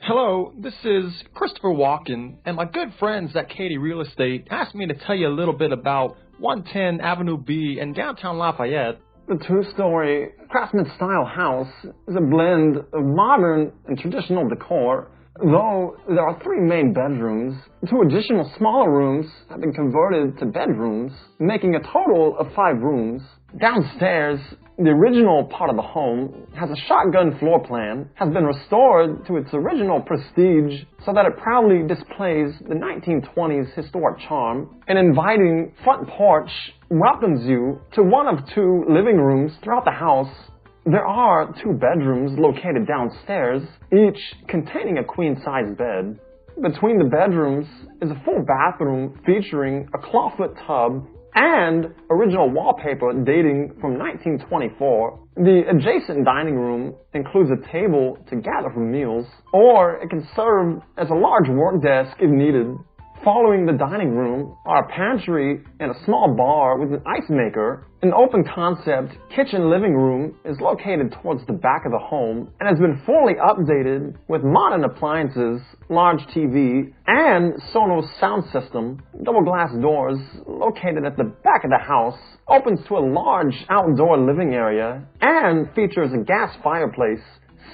Hello, this is Christopher Walken, and my good friends at Keaty Real Estate asked me to tell you a little bit about 110 Avenue B in downtown Lafayette. The two-story Craftsman-style house is a blend of modern and traditional decor. Though there are 3 main bedrooms, 2 additional smaller rooms have been converted to bedrooms, making a total of 5 rooms. Downstairs, the original part of the home has a shotgun floor plan, has been restored to its original prestige so that it proudly displays the 1920s historic charm. An inviting front porch welcomes you to one of 2 living rooms throughout the house. There are 2 bedrooms located downstairs, each containing a queen-size bed. Between the bedrooms is a full bathroom featuring a clawfoot tub and original wallpaper dating from 1924. The adjacent dining room includes a table to gather for meals, or it can serve as a large work desk if needed. Following the dining room are a pantry and a small bar with an ice maker. An open concept kitchen living room is located towards the back of the home and has been fully updated with modern appliances, large TV, and Sonos sound system. Double glass doors located at the back of the house opens to a large outdoor living area and features a gas fireplace,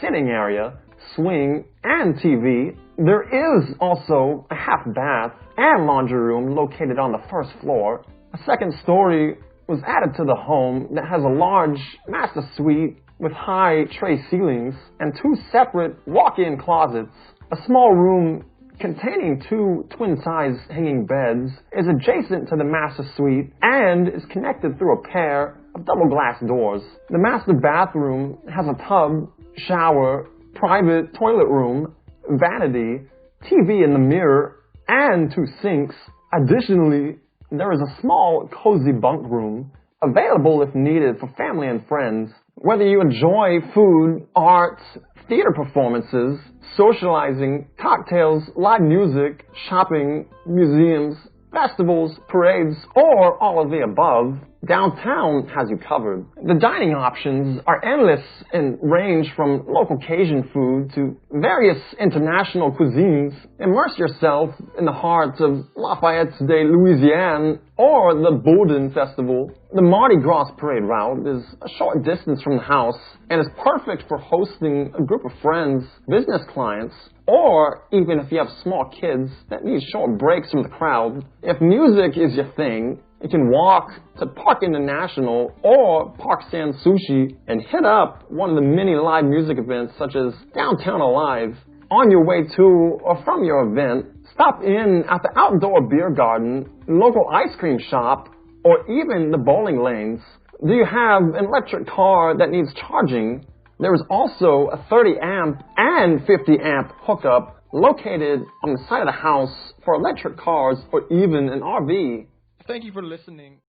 sitting area, swing, and TV. There is also a half bath and laundry room located on the first floor. A second story was added to the home that has a large master suite with high tray ceilings and 2 separate walk-in closets. A small room containing 2 twin-size hanging beds is adjacent to the master suite and is connected through a pair of double glass doors. The master bathroom has a tub, shower, private toilet room, vanity, TV in the mirror, and 2 sinks. Additionally, there is a small, cozy bunk room available if needed for family and friends. Whether you enjoy food, art, theater performances, socializing, cocktails, live music, shopping, museums, festivals, parades, or all of the above, downtown has you covered. The dining options are endless and range from local Cajun food to various international cuisines. Immerse yourself in the heart of Lafayette de Louisiane or the Boudin Festival. The Mardi Gras parade route is a short distance from the house and is perfect for hosting a group of friends, business clients, or even if you have small kids that need short breaks from the crowd. If music is your thing, you can walk to Park International or Park San Sushi and hit up one of the many live music events such as Downtown Alive. On your way to or from your event, stop in at the outdoor beer garden, local ice cream shop, or even the bowling lanes. Do you have an electric car that needs charging? There is also a 30 amp and 50 amp hookup located on the side of the house for electric cars or even an RV. Thank you for listening.